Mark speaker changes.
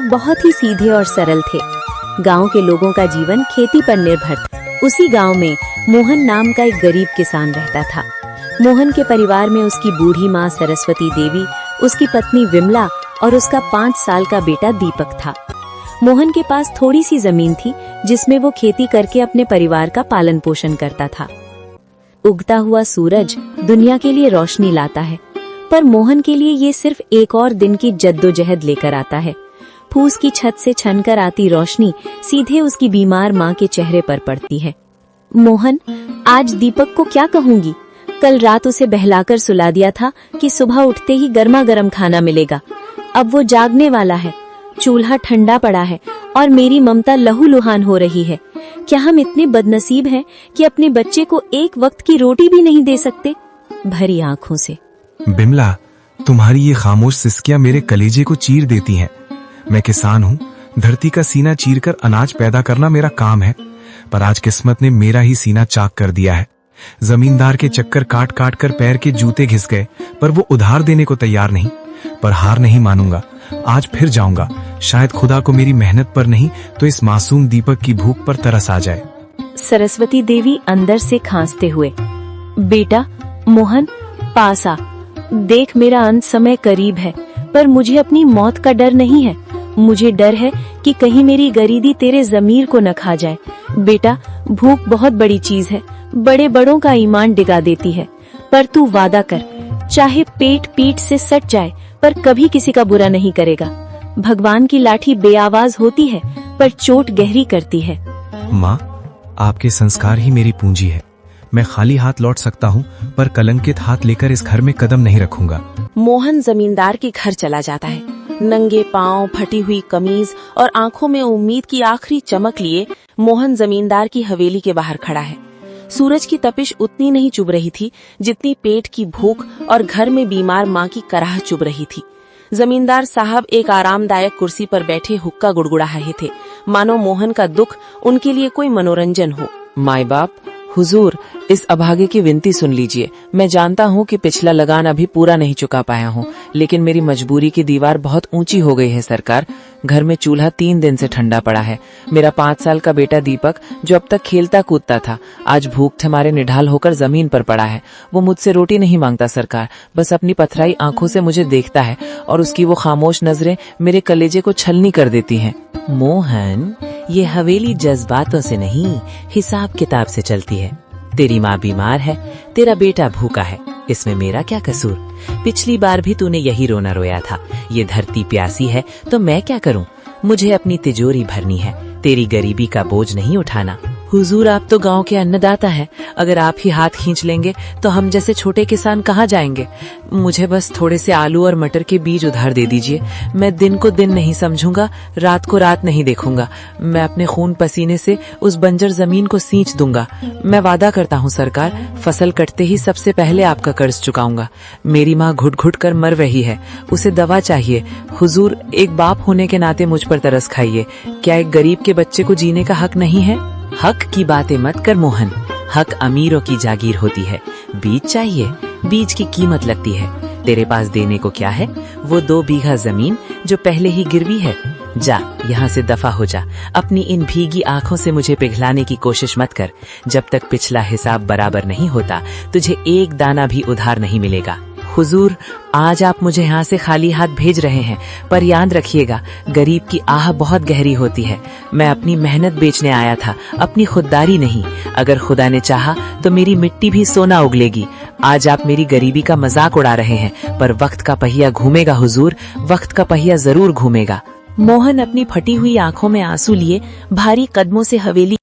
Speaker 1: लोग बहुत ही सीधे और सरल थे। गांव के लोगों का जीवन खेती पर निर्भर था। उसी गांव में मोहन नाम का एक गरीब किसान रहता था। मोहन के परिवार में उसकी बूढ़ी माँ सरस्वती देवी, उसकी पत्नी विमला और उसका 5 साल का बेटा दीपक था। मोहन के पास थोड़ी सी जमीन थी जिसमें वो खेती करके अपने परिवार का पालन पोषण करता था। उगता हुआ सूरज दुनिया के लिए रोशनी लाता है, पर मोहन के लिए ये सिर्फ एक और दिन की जद्दोजहद लेकर आता है। फूस की छत से छनकर आती रोशनी सीधे उसकी बीमार माँ के चेहरे पर पड़ती है। मोहन, आज दीपक को क्या कहूंगी? कल रात उसे बहलाकर सुला दिया था कि सुबह उठते ही गर्मा गर्म खाना मिलेगा। अब वो जागने वाला है, चूल्हा ठंडा पड़ा है और मेरी ममता लहूलुहान हो रही है। क्या हम इतने बदनसीब हैं कि अपने बच्चे को एक वक्त की रोटी भी नहीं दे सकते? भरी आंखों से।
Speaker 2: बिमला, तुम्हारी ये खामोश सिसकियां मेरे कलेजे को चीर देती हैं। मैं किसान हूँ, धरती का सीना चीरकर अनाज पैदा करना मेरा काम है, पर आज किस्मत ने मेरा ही सीना चाक कर दिया है। जमींदार के चक्कर काट काट कर पैर के जूते घिस गए, पर वो उधार देने को तैयार नहीं। पर हार नहीं मानूंगा, आज फिर जाऊंगा। शायद खुदा को मेरी मेहनत पर नहीं तो इस मासूम दीपक की भूख पर तरस आ जाए।
Speaker 1: सरस्वती देवी अंदर से खांसते हुए, बेटा मोहन, पास आ। देख, मेरा अंत समय करीब है, पर मुझे अपनी मौत का डर नहीं है। मुझे डर है कि कहीं मेरी गरीबी तेरे जमीर को न खा जाए। बेटा, भूख बहुत बड़ी चीज है, बड़े बड़ों का ईमान डिगा देती है। पर तू वादा कर, चाहे पेट पीठ से सट जाए, पर कभी किसी का बुरा नहीं करेगा। भगवान की लाठी बेआवाज होती है, पर चोट गहरी करती है।
Speaker 2: माँ, आपके संस्कार ही मेरी पूंजी है। मैं खाली हाथ लौट सकता हूँ, पर कलंकित हाथ लेकर इस घर में कदम नहीं रखूंगा।
Speaker 3: मोहन जमींदार के घर चला जाता है। नंगे पांव, फटी हुई कमीज और आंखों में उम्मीद की आखिरी चमक लिए मोहन जमींदार की हवेली के बाहर खड़ा है। सूरज की तपिश उतनी नहीं चुभ रही थी जितनी पेट की भूख और घर में बीमार माँ की कराह चुभ रही थी। जमींदार साहब एक आरामदायक कुर्सी पर बैठे हुक्का गुड़गुड़ा रहे थे, मानो मोहन का दुख उनके लिए कोई मनोरंजन हो।
Speaker 4: माई बाप, हुजूर, इस अभागे की विनती सुन लीजिए। मैं जानता हूँ कि पिछला लगान अभी पूरा नहीं चुका पाया हूँ, लेकिन मेरी मजबूरी की दीवार बहुत ऊंची हो गई है सरकार। घर में चूल्हा 3 दिन से ठंडा पड़ा है। मेरा 5 साल का बेटा दीपक, जो अब तक खेलता कूदता था, आज भूख से मारे निढाल होकर जमीन पर पड़ा है। वो मुझसे रोटी नहीं मांगता सरकार, बस अपनी पथराई आंखों से मुझे देखता है और उसकी वो खामोश नजरें मेरे कलेजे को छलनी कर देती हैं।
Speaker 5: मोहन, ये हवेली जज्बातों से नहीं, हिसाब किताब से चलती है। तेरी माँ बीमार है, तेरा बेटा भूखा है, इसमें मेरा क्या कसूर? पिछली बार भी तूने यही रोना रोया था। ये धरती प्यासी है तो मैं क्या करूं? मुझे अपनी तिजोरी भरनी है, तेरी गरीबी का बोझ नहीं उठाना।
Speaker 4: हुजूर, आप तो गांव के अन्नदाता हैं। अगर आप ही हाथ खींच लेंगे तो हम जैसे छोटे किसान कहाँ जाएंगे? मुझे बस थोड़े से आलू और मटर के बीज उधार दे दीजिए। मैं दिन को दिन नहीं समझूंगा, रात को रात नहीं देखूंगा। मैं अपने खून पसीने से उस बंजर जमीन को सींच दूंगा। मैं वादा करता हूँ सरकार, फसल कटते ही सबसे पहले आपका कर्ज चुकाऊंगा। मेरी माँ घुट घुट कर मर रही है, उसे दवा चाहिए। हुजूर, एक बाप होने के नाते मुझ पर तरस खाइए। क्या एक गरीब के बच्चे को जीने का हक नहीं है?
Speaker 5: हक की बातें मत कर मोहन, हक अमीरों की जागीर होती है। बीज चाहिए, बीज की कीमत लगती है। तेरे पास देने को क्या है? वो 2 बीघा जमीन जो पहले ही गिरवी है। जा, यहाँ से दफा हो जा। अपनी इन भीगी आंखों से मुझे पिघलाने की कोशिश मत कर। जब तक पिछला हिसाब बराबर नहीं होता, तुझे एक दाना भी उधार नहीं मिलेगा।
Speaker 4: हुजूर, आज आप मुझे यहाँ से खाली हाथ भेज रहे हैं, पर याद रखिएगा, गरीब की आह बहुत गहरी होती है। मैं अपनी मेहनत बेचने आया था, अपनी खुददारी नहीं। अगर खुदा ने चाहा तो मेरी मिट्टी भी सोना उगलेगी। आज आप मेरी गरीबी का मजाक उड़ा रहे हैं, पर वक्त का पहिया घूमेगा हुजूर, वक्त का पहिया जरूर घूमेगा।
Speaker 3: मोहन अपनी फटी हुई आंखों में आंसू लिए भारी कदमों से हवेली